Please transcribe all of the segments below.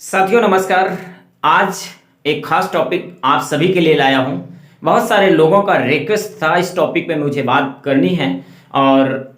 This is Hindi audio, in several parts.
साथियों नमस्कार। आज एक खास टॉपिक आप सभी के लिए लाया हूं। बहुत सारे लोगों का रिक्वेस्ट था इस टॉपिक पे मुझे बात करनी है और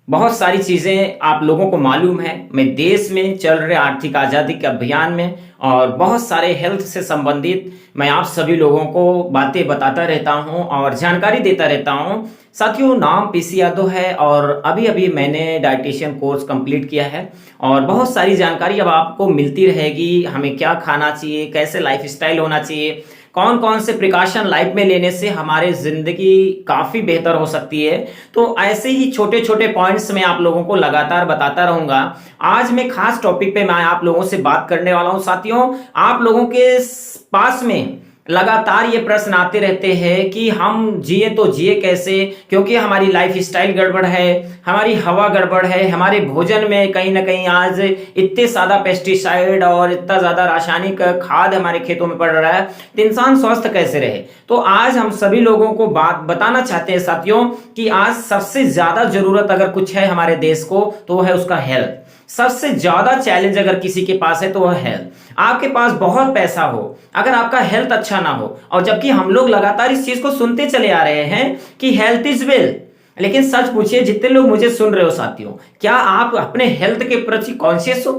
बहुत सारी चीज़ें आप लोगों को मालूम है। मैं देश में चल रहे आर्थिक आज़ादी के अभियान में और बहुत सारे हेल्थ से संबंधित मैं आप सभी लोगों को बातें बताता रहता हूं और जानकारी देता रहता हूं। साथियों, नाम पीसी यादव है और अभी अभी मैंने डाइटिशियन कोर्स कंप्लीट किया है और बहुत सारी जानकारी अब आपको मिलती रहेगी। हमें क्या खाना चाहिए, कैसे लाइफस्टाइल होना चाहिए, कौन कौन से प्रिकॉशन लाइफ में लेने से हमारे जिंदगी काफी बेहतर हो सकती है। तो ऐसे ही छोटे छोटे पॉइंट्स में आप लोगों को लगातार बताता रहूंगा। आज मैं खास टॉपिक पे मैं आप लोगों से बात करने वाला हूं। साथियों, आप लोगों के पास में लगातार ये प्रश्न आते रहते हैं कि हम जिए तो जिए कैसे, क्योंकि हमारी लाइफ स्टाइल गड़बड़ है, हमारी हवा गड़बड़ है, हमारे भोजन में कहीं ना कहीं आज इतने ज्यादा पेस्टिसाइड और इतना ज्यादा रासायनिक खाद हमारे खेतों में पड़ रहा है, तो इंसान स्वस्थ कैसे रहे। तो आज हम सभी लोगों को बात बताना चाहते हैं साथियों कि आज सबसे ज्यादा जरूरत अगर कुछ है हमारे देश को तो वो है उसका हेल्थ। सबसे ज्यादा चैलेंज अगर किसी के पास है तो वह हेल्थ। आपके पास बहुत पैसा हो, अगर आपका हेल्थ अच्छा ना हो, और जबकि हम लोग लगातार इस चीज को सुनते चले आ रहे हैं कि हेल्थ इज वेल्थ, लेकिन सच पूछिए जितने लोग मुझे सुन रहे हो साथियों, क्या आप अपने हेल्थ के प्रति कॉन्शियस हो?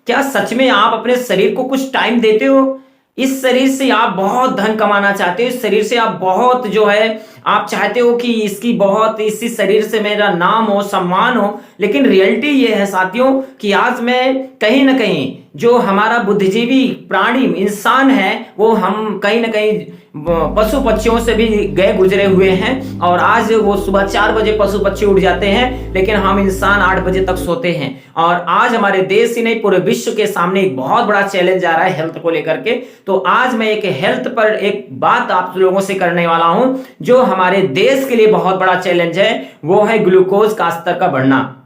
क्या सच में आप अपने शरीर को कुछ टाइम देते हो? इस शरीर से आप बहुत धन कमाना चाहते हो, इस शरीर से आप बहुत जो है आप चाहते हो कि इसकी बहुत इसी शरीर से मेरा नाम हो, सम्मान हो, लेकिन रियलिटी ये है साथियों कि आज मैं कहीं ना कहीं जो हमारा बुद्धिजीवी प्राणी इंसान है वो हम कहीं ना कहीं पशु पक्षियों से भी गए गुजरे हुए हैं और आज वो सुबह 4 बजे पशु पक्षी उठ जाते हैं, लेकिन हम इंसान 8 बजे तक सोते हैं। और आज हमारे देश ही नहीं पूरे विश्व के सामने एक बहुत बड़ा चैलेंज आ रहा है हेल्थ को लेकर के। तो आज मैं एक हेल्थ पर एक बात आप लोगों से करने वाला हूं जो हमारे देश के लिए बहुत बड़ा चैलेंज है, वो है ग्लूकोज का स्तर का बढ़ना।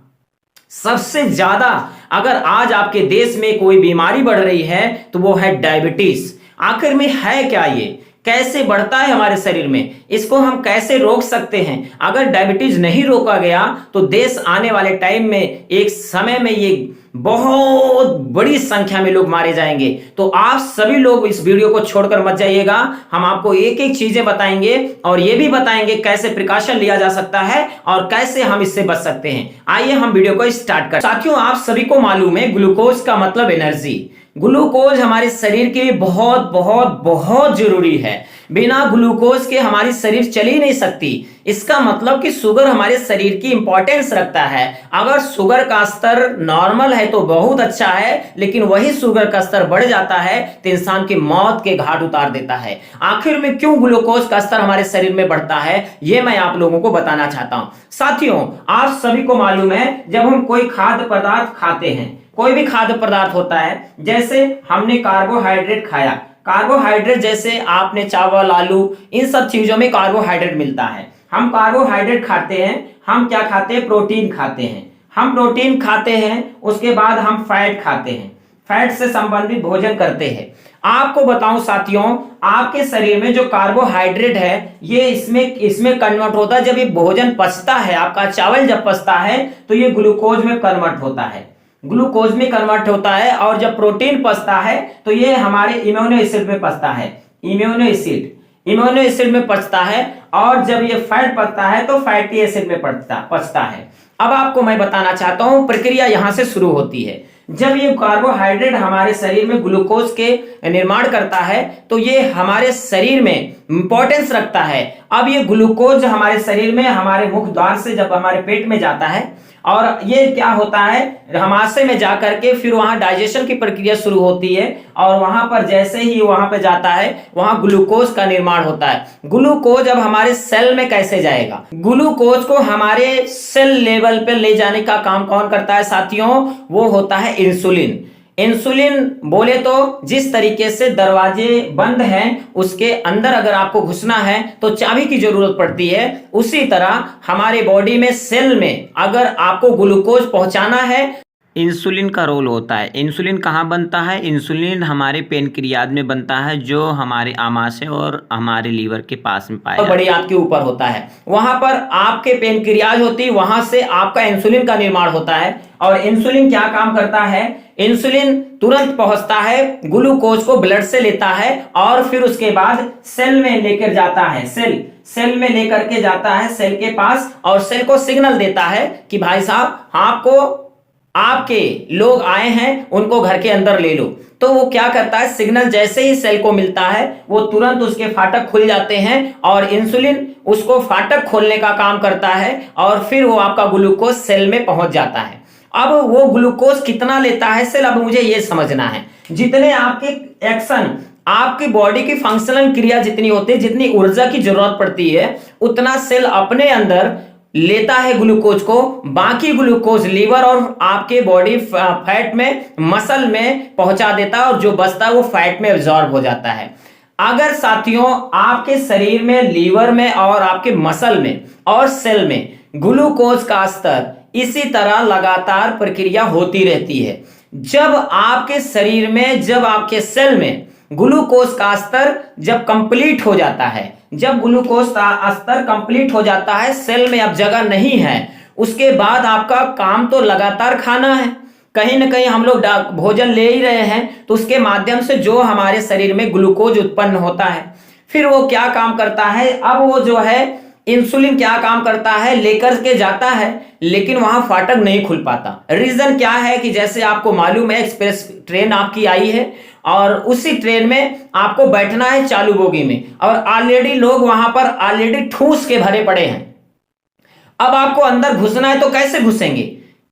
सबसे ज्यादा अगर आज आपके देश में कोई बीमारी बढ़ रही है तो वो है डायबिटीज। आखिर में है क्या ये, कैसे बढ़ता है हमारे शरीर में, इसको हम कैसे रोक सकते हैं? अगर डायबिटीज नहीं रोका गया तो देश आने वाले टाइम में एक समय में ये बहुत बड़ी संख्या में लोग मारे जाएंगे। तो आप सभी लोग इस वीडियो को छोड़कर मत जाइएगा। हम आपको एक एक चीजें बताएंगे और ये भी बताएंगे कैसे प्रिकॉशन लिया जा सकता है और कैसे हम इससे बच सकते हैं। आइए हम वीडियो को स्टार्ट करें। साथियों, आप सभी को मालूम है ग्लूकोज का मतलब एनर्जी। ग्लूकोज हमारे शरीर के लिए बहुत बहुत बहुत जरूरी है। बिना ग्लूकोज के हमारी शरीर चल ही नहीं सकती। इसका मतलब कि शुगर हमारे शरीर की इंपॉर्टेंस रखता है। अगर शुगर का स्तर नॉर्मल है तो बहुत अच्छा है, लेकिन वही शुगर का स्तर बढ़ जाता है तो इंसान की मौत के घाट उतार देता है। आखिर में क्यों ग्लूकोज का स्तर हमारे शरीर में बढ़ता है ये मैं आप लोगों को बताना चाहता हूं। साथियों, आप सभी को मालूम है जब हम कोई खाद्य पदार्थ खाते हैं, कोई भी खाद्य पदार्थ होता है, जैसे हमने कार्बोहाइड्रेट खाया, कार्बोहाइड्रेट जैसे आपने चावल आलू इन सब चीजों में कार्बोहाइड्रेट मिलता है। हम कार्बोहाइड्रेट खाते हैं, हम क्या खाते हैं? प्रोटीन खाते हैं। हम प्रोटीन खाते हैं, उसके बाद हम फैट खाते हैं, फैट से संबंधित भोजन करते हैं। आपको बताऊं साथियों, आपके शरीर में जो कार्बोहाइड्रेट है ये इसमें कन्वर्ट होता है। जब ये भोजन पचता है, आपका चावल जब पचता है तो ये ग्लूकोज में कन्वर्ट होता है, ग्लूकोज में कन्वर्ट होता है। और जब प्रोटीन पचता है तो ये हमारे इम्यूनो एसिड में पचता है, इम्यूनो एसिड में पचता है। और जब ये फैट पचता है तो फैटी एसिड में पचता है। अब आपको मैं बताना चाहता हूं प्रक्रिया यहां से शुरू होती है। जब ये कार्बोहाइड्रेट हमारे शरीर में ग्लूकोज के निर्माण करता है तो ये हमारे शरीर में इंपॉर्टेंस रखता है। अब ये ग्लूकोज हमारे शरीर में हमारे मुख द्वार से जब हमारे पेट में जाता है और ये क्या होता है, आमाशय में जाकर के फिर वहां डाइजेशन की प्रक्रिया शुरू होती है और वहां पर जैसे ही वहां पे जाता है वहां ग्लूकोज का निर्माण होता है। ग्लूकोज अब हमारे सेल में कैसे जाएगा? ग्लूकोज को हमारे सेल लेवल पे ले जाने का काम कौन करता है साथियों? वो होता है इंसुलिन। इंसुलिन बोले तो जिस तरीके से दरवाजे बंद हैं उसके अंदर अगर आपको घुसना है तो चाबी की जरूरत पड़ती है, उसी तरह हमारे बॉडी में सेल में अगर आपको ग्लूकोज पहुंचाना है इंसुलिन का रोल होता है। इंसुलिन कहाँ बनता है? इंसुलिन हमारे पेनक्रियाज में बनता है, जो हमारे आमाशय और हमारे लीवर के पास में पाया और जाता बड़ी आपके ऊपर होता है, वहां पर आपके पेनक्रियाज होती है, वहां से आपका इंसुलिन का निर्माण होता है। और इंसुलिन क्या काम करता है? इंसुलिन तुरंत पहुंचता है, ग्लूकोज को ब्लड से लेता है और फिर उसके बाद सेल में लेकर जाता है। सेल में लेकर के जाता है सेल के पास, और सेल को सिग्नल देता है कि भाई साहब आपको, आपके लोग आए हैं, उनको घर के अंदर ले लो। तो वो क्या करता है, सिग्नल जैसे ही सेल को मिलता है वो तुरंत उसके फाटक खुल जाते हैं और इंसुलिन उसको फाटक खोलने का काम करता है और फिर वो आपका ग्लूकोज सेल में पहुंच जाता है। अब वो ग्लूकोज कितना लेता है सेल, अब मुझे ये समझना है। जितने आपके एक्शन, आपकी बॉडी की फंक्शनल क्रिया जितनी होती है, जितनी ऊर्जा की जरूरत पड़ती है, उतना सेल अपने अंदर लेता है ग्लूकोज को। बाकी ग्लूकोज लीवर और आपके बॉडी फैट में, मसल में पहुंचा देता है और जो बचता है वो फैट में एब्जॉर्ब हो जाता है। अगर साथियों आपके शरीर में, लीवर में और आपके मसल में और सेल में ग्लूकोज का स्तर इसी तरह लगातार प्रक्रिया होती रहती है, जब आपके शरीर में, जब आपके सेल में ग्लूकोज का स्तर जब कंप्लीट हो जाता है, जब ग्लूकोज का स्तर कंप्लीट हो जाता है, सेल में अब जगह नहीं है, उसके बाद आपका काम तो लगातार खाना है। कहीं ना कहीं हम लोग भोजन ले ही रहे हैं, तो उसके माध्यम से जो हमारे शरीर में ग्लूकोज उत्पन्न होता है, फिर वो क्या काम करता है, अब वो जो है इंसुलिन क्या काम करता है, लेकर के जाता है, लेकिन वहां फाटक नहीं खुल पाता। रीजन क्या है कि जैसे आपको मालूम है, एक्सप्रेस ट्रेन आपकी आई है और उसी ट्रेन में आपको बैठना है चालू बोगी में, और ऑलरेडी लोग वहां पर ऑलरेडी ठूस के भरे पड़े हैं। अब आपको अंदर घुसना है तो कैसे घुसेंगे?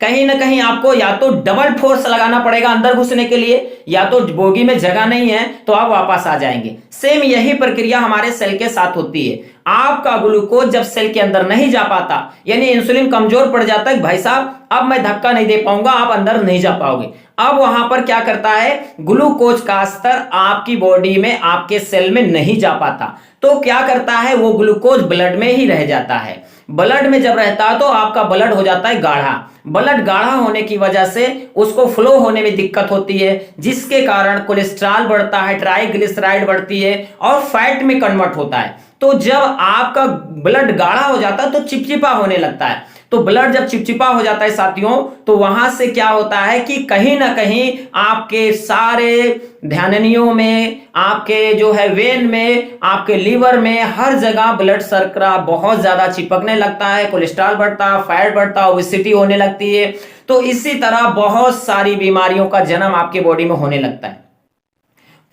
कहीं ना कहीं आपको या तो डबल फोर्स लगाना पड़ेगा अंदर घुसने के लिए, या तो बोगी में जगह नहीं है तो आप वापस आ जाएंगे। सेम यही प्रक्रिया हमारे सेल के साथ होती है। आपका ग्लूकोज जब सेल के अंदर नहीं जा पाता, यानी इंसुलिन कमजोर पड़ जाता है, भाई साहब अब मैं धक्का नहीं दे पाऊंगा, आप अंदर नहीं जा पाओगे। अब वहां पर क्या करता है, ग्लूकोज का स्तर आपकी बॉडी में, आपके सेल में नहीं जा पाता, तो क्या करता है, वो ग्लूकोज ब्लड में ही रह जाता है। ब्लड में जब रहता है तो आपका ब्लड हो जाता है गाढ़ा। ब्लड गाढ़ा होने की वजह से उसको फ्लो होने में दिक्कत होती है, जिसके कारण कोलेस्ट्रॉल बढ़ता है, ट्राइग्लिसराइड बढ़ती है और फैट में कन्वर्ट होता है। तो जब आपका ब्लड गाढ़ा हो जाता है तो चिपचिपा होने लगता है। तो ब्लड जब चिपचिपा हो जाता है साथियों, तो वहां से क्या होता है कि कहीं ना कहीं आपके सारे ध्यानियों में, आपके जो है वेन में, आपके लीवर में, हर जगह ब्लड शर्करा बहुत ज्यादा चिपकने लगता है, कोलेस्ट्रॉल बढ़ता है, फैट बढ़ता है, ओबेसिटी होने लगती है। तो इसी तरह बहुत सारी बीमारियों का जन्म आपके बॉडी में होने लगता है।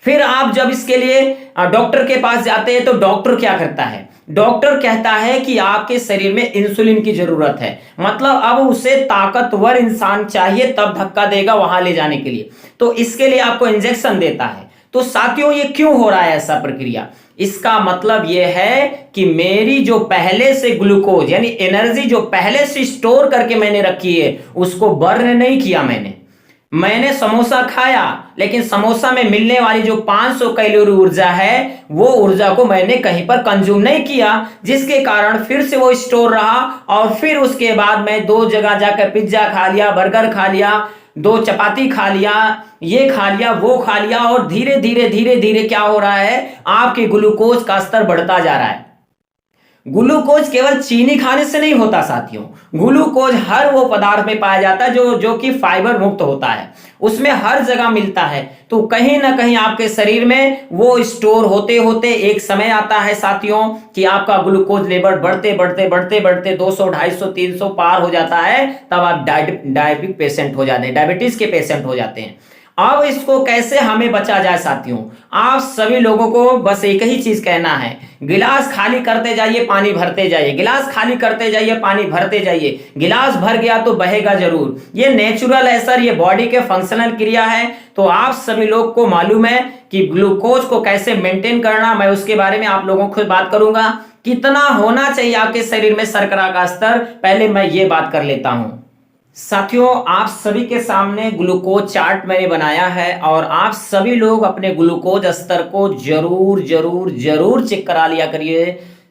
फिर आप जब इसके लिए डॉक्टर के पास जाते हैं तो डॉक्टर क्या करता है, डॉक्टर कहता है कि आपके शरीर में इंसुलिन की जरूरत है, मतलब अब उसे ताकतवर इंसान चाहिए, तब धक्का देगा वहां ले जाने के लिए, तो इसके लिए आपको इंजेक्शन देता है। तो साथियों ये क्यों हो रहा है ऐसा प्रक्रिया? इसका मतलब यह है कि मेरी जो पहले से ग्लूकोज यानी एनर्जी जो पहले से स्टोर करके मैंने रखी है, उसको बर्न नहीं किया मैंने समोसा खाया, लेकिन समोसा में मिलने वाली जो 500 कैलोरी ऊर्जा है, वो ऊर्जा को मैंने कहीं पर कंज्यूम नहीं किया, जिसके कारण फिर से वो स्टोर रहा। और फिर उसके बाद मैं 2 जगह जाकर पिज्जा खा लिया, बर्गर खा लिया, 2 चपाती खा लिया, ये खा लिया, वो खा लिया, और धीरे धीरे धीरे धीरे क्या हो रहा है, आपके ग्लूकोज का स्तर बढ़ता जा रहा है। ग्लूकोज केवल चीनी खाने से नहीं होता साथियों, ग्लूकोज हर वो पदार्थ में पाया जाता है जो कि फाइबर मुक्त होता है, उसमें हर जगह मिलता है। तो कहीं ना कहीं आपके शरीर में वो स्टोर होते होते एक समय आता है साथियों कि आपका ग्लूकोज लेवल बढ़ते बढ़ते बढ़ते बढ़ते 200, 250, 300 पार हो जाता है, तब आप डायबिटिक पेशेंट हो जाते हैं, डायबिटीज के पेशेंट हो जाते हैं। अब इसको कैसे हमें बचा जाए साथियों, आप सभी लोगों को बस एक ही चीज कहना है, गिलास खाली करते जाइए, पानी भरते जाइए, गिलास खाली करते जाइए, पानी भरते जाइए। गिलास भर गया तो बहेगा जरूर, ये नेचुरल है सर, ये बॉडी के फंक्शनल क्रिया है। तो आप सभी लोग को मालूम है कि ग्लूकोज को कैसे मेंटेन करना, मैं उसके बारे में आप लोगों को बात करूंगा। कितना होना चाहिए आपके शरीर में शर्करा का स्तर, पहले मैं ये बात कर लेता हूं। साथियों आप सभी के सामने ग्लूकोज चार्ट मैंने बनाया है, और आप सभी लोग अपने ग्लूकोज स्तर को जरूर जरूर जरूर चेक करा लिया करिए।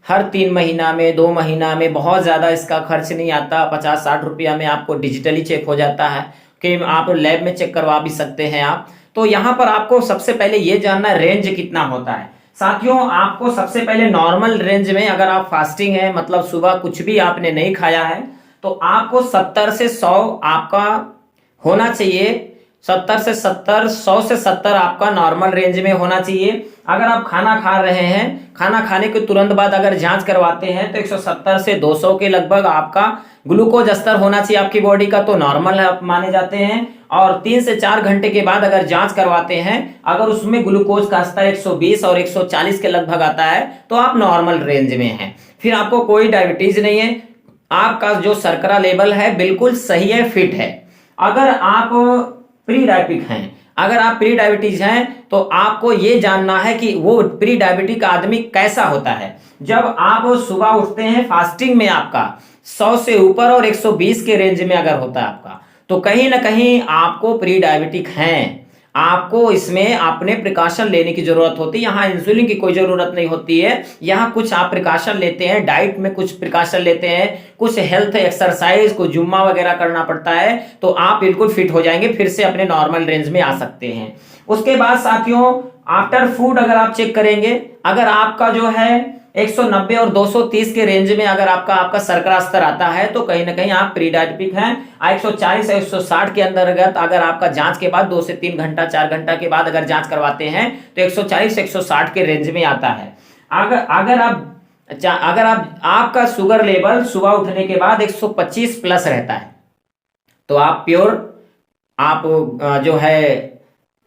हर 3 महीना में, 2 महीना में, बहुत ज़्यादा इसका खर्च नहीं आता, 50-60 रुपया में आपको डिजिटली चेक हो जाता है। कि आप लैब में चेक करवा भी सकते हैं आप। तो यहाँ पर आपको सबसे पहले ये जानना रेंज कितना होता है। साथियों, आपको सबसे पहले नॉर्मल रेंज में, अगर आप फास्टिंग है मतलब सुबह कुछ भी आपने नहीं खाया है, तो आपको 70 से 100 आपका होना चाहिए। 70 से 70, 100 से 70 आपका नॉर्मल रेंज में होना चाहिए। अगर आप खाना खा रहे हैं, खाना खाने के तुरंत बाद अगर जांच करवाते हैं तो 170 से 200 के लगभग आपका ग्लूकोज स्तर होना चाहिए आपकी बॉडी का, तो नॉर्मल माने जाते हैं। और 3 से 4 घंटे के बाद अगर जांच करवाते हैं, अगर उसमें ग्लूकोज का स्तर 120 और 140 के लगभग आता है तो आप नॉर्मल रेंज में हैं। फिर आपको कोई डायबिटीज नहीं है, आपका जो शर्करा लेवल है बिल्कुल सही है, फिट है। अगर आप प्री डायबिटिक हैं, अगर आप प्री डायबिटीज हैं, तो आपको ये जानना है कि वो प्री डायबिटिक आदमी कैसा होता है। जब आप सुबह उठते हैं फास्टिंग में, आपका 100 से ऊपर और 120 के रेंज में अगर होता है आपका, तो कहीं ना कहीं आपको प्री डायबिटिक हैं। आपको इसमें अपने प्रिकॉशन लेने की जरूरत होती है। यहाँ इंसुलिन की कोई जरूरत नहीं होती है। यहाँ कुछ आप प्रिकॉशन लेते हैं, डाइट में कुछ प्रिकॉशन लेते हैं, कुछ हेल्थ एक्सरसाइज, कुछ जुम्मा वगैरह करना पड़ता है, तो आप बिल्कुल फिट हो जाएंगे, फिर से अपने नॉर्मल रेंज में आ सकते हैं। उसके बाद साथियों, आफ्टर फूड अगर आप चेक करेंगे, अगर आपका जो है 190 और 230 के रेंज में अगर आपका शर्करा स्तर आता है, तो कहीं ना कहीं आप प्री डायबिटिक हैं। 140 और 160 के अंतर्गत अगर आपका जांच के बाद 2 से 3 घंटा 4 घंटा के बाद अगर जांच करवाते हैं तो 140 से 160 के रेंज में आता है। अगर आपका शुगर लेवल सुबह उठने के बाद 125 प्लस रहता है, तो आप प्योर, आप जो है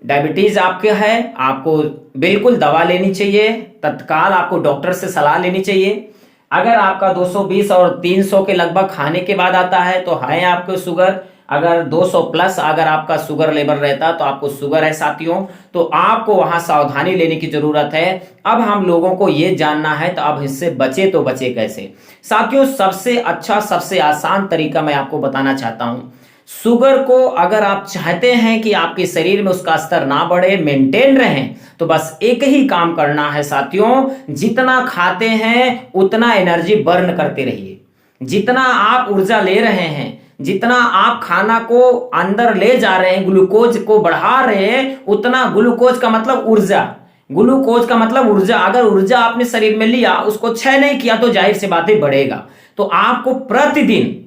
डायबिटीज आपके है, आपको बिल्कुल दवा लेनी चाहिए, तत्काल आपको डॉक्टर से सलाह लेनी चाहिए। अगर आपका 220 और 300 के लगभग खाने के बाद आता है तो है आपको शुगर। अगर 200 प्लस अगर आपका शुगर लेवल रहता तो आपको शुगर है साथियों, तो आपको वहां सावधानी लेने की जरूरत है। अब हम लोगों को ये जानना है तो अब इससे बचे तो बचे कैसे। साथियों, सबसे अच्छा, सबसे आसान तरीका मैं आपको बताना चाहता हूं। शुगर को अगर आप चाहते हैं कि आपके शरीर में उसका स्तर ना बढ़े, मेंटेन रहे, तो बस एक ही काम करना है साथियों, जितना खाते हैं उतना एनर्जी बर्न करते रहिए। जितना आप ऊर्जा ले रहे हैं, जितना आप खाना को अंदर ले जा रहे हैं, ग्लूकोज को बढ़ा रहे हैं, उतना ग्लूकोज का मतलब ऊर्जा, ग्लूकोज का मतलब ऊर्जा। अगर ऊर्जा आपने शरीर में लिया, उसको क्षय नहीं किया, तो जाहिर सी बात है बढ़ेगा। तो आपको प्रतिदिन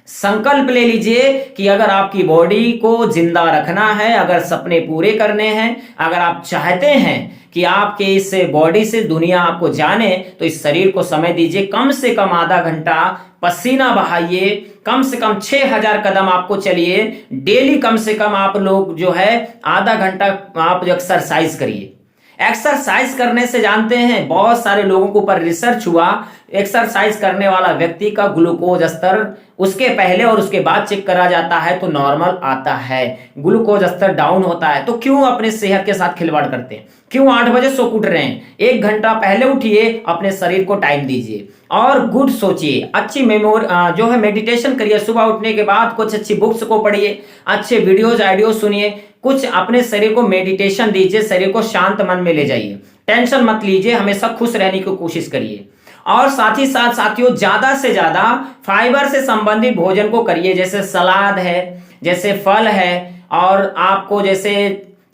संकल्प ले लीजिए कि अगर आपकी बॉडी को जिंदा रखना है, अगर सपने पूरे करने हैं, अगर आप चाहते हैं कि आपके इस बॉडी से दुनिया आपको जाने, तो इस शरीर को समय दीजिए। कम से कम आधा घंटा पसीना बहाइए, कम से कम 6000 कदम आपको चलिए डेली। कम से कम आप लोग जो है आधा घंटा आप एक्सरसाइज करिए। एक्सरसाइज करने से जानते हैं, बहुत सारे लोगों के ऊपर रिसर्च हुआ, एक्सरसाइज करने वाला व्यक्ति का ग्लूकोज स्तर उसके पहले और उसके बाद चेक करा जाता है तो नॉर्मल आता है, ग्लूकोज स्तर डाउन होता है। तो क्यों अपने सेहत के साथ खिलवाड़ करते हैं? क्यों 8 बजे सो उठ रहे हैं? 1 घंटा पहले उठिए, अपने शरीर को टाइम दीजिए और गुड सोचिए, अच्छी मेमोरी जो है मेडिटेशन करिए। सुबह उठने के बाद कुछ अच्छी बुक्स को पढ़िए, अच्छे वीडियोज आइडियो सुनिए, कुछ अपने शरीर को मेडिटेशन दीजिए, शरीर को शांत मन में ले जाइए, टेंशन मत लीजिए, हमेशा खुश रहने की कोशिश करिए। और साथ ही साथ साथियों, ज्यादा से ज्यादा फाइबर से संबंधित भोजन को करिए, जैसे सलाद है, जैसे फल है, और आपको जैसे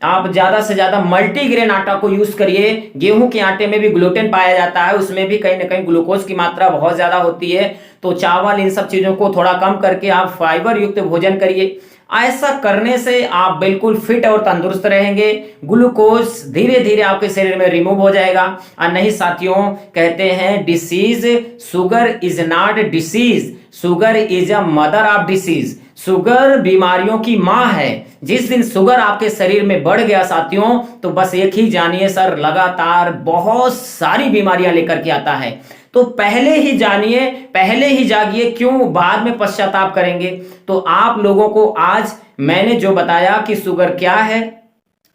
आप ज्यादा से ज्यादा मल्टीग्रेन आटा को यूज करिए। गेहूं के आटे में भी ग्लूटेन पाया जाता है, उसमें भी कहीं ना कहीं ग्लूकोज की मात्रा बहुत ज्यादा होती है। तो चावल, इन सब चीजों को थोड़ा कम करके आप फाइबर युक्त भोजन करिए। ऐसा करने से आप बिल्कुल फिट और तंदुरुस्त रहेंगे। ग्लूकोज धीरे धीरे आपके शरीर में रिमूव हो जाएगा। और नहीं साथियों, कहते हैं disease, sugar is not disease, sugar is a mother of disease. Sugar बीमारियों की मां है। जिस दिन शुगर आपके शरीर में बढ़ गया साथियों, तो बस एक ही जानिए सर, लगातार बहुत सारी बीमारियां लेकर के आता है। तो पहले ही जानिए, पहले ही जागिए, क्यों बाद में पश्चाताप करेंगे। तो आप लोगों को आज मैंने जो बताया कि शुगर क्या है,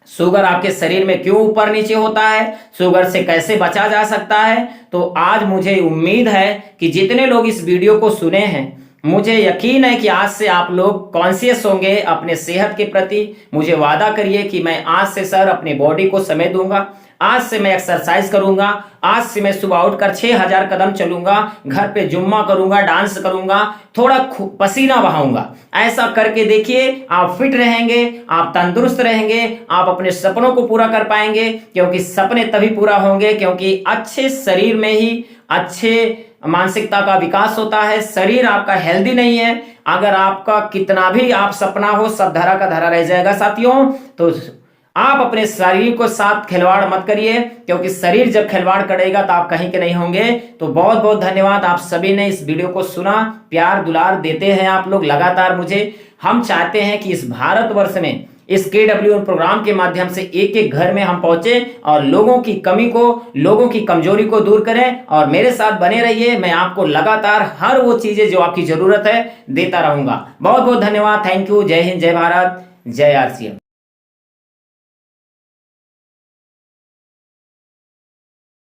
शुगर आपके शरीर में क्यों ऊपर नीचे होता है, शुगर से कैसे बचा जा सकता है, तो आज मुझे उम्मीद है कि जितने लोग इस वीडियो को सुने हैं, मुझे यकीन है कि आज से आप लोग कॉन्शियस होंगे अपने सेहत के प्रति। मुझे वादा करिए कि मैं आज से सर अपनी बॉडी को समय दूंगा, आज से मैं एक्सरसाइज करूंगा, आज से मैं सुबह उठकर 6000 कदम चलूंगा, घर पे जुम्मा करूंगा, डांस करूंगा, थोड़ा पसीना बहाऊंगा। ऐसा करके देखिए, आप फिट रहेंगे, आप तंदुरुस्त रहेंगे, आप अपने सपनों को पूरा कर पाएंगे। क्योंकि सपने तभी पूरा होंगे क्योंकि अच्छे शरीर में ही अच्छे मानसिकता का विकास होता है। शरीर आपका हेल्दी नहीं है, अगर आपका कितना भी आप सपना हो, सब धरा का धरा रह जाएगा साथियों। तो आप अपने शरीर को साथ खिलवाड़ मत करिए, क्योंकि शरीर जब खिलवाड़ करेगा तो आप कहीं के नहीं होंगे। तो बहुत बहुत धन्यवाद, आप सभी ने इस वीडियो को सुना, प्यार दुलार देते हैं आप लोग लगातार मुझे। हम चाहते हैं कि इस भारतवर्ष में इस KWN प्रोग्राम के माध्यम से एक एक घर में हम पहुंचे और लोगों की कमी को, लोगों की कमजोरी को दूर करें। और मेरे साथ बने रहिए, मैं आपको लगातार हर वो चीजें जो आपकी जरूरत है देता रहूंगा। बहुत बहुत धन्यवाद, थैंक यू, जय हिंद, जय भारत, जय RCM।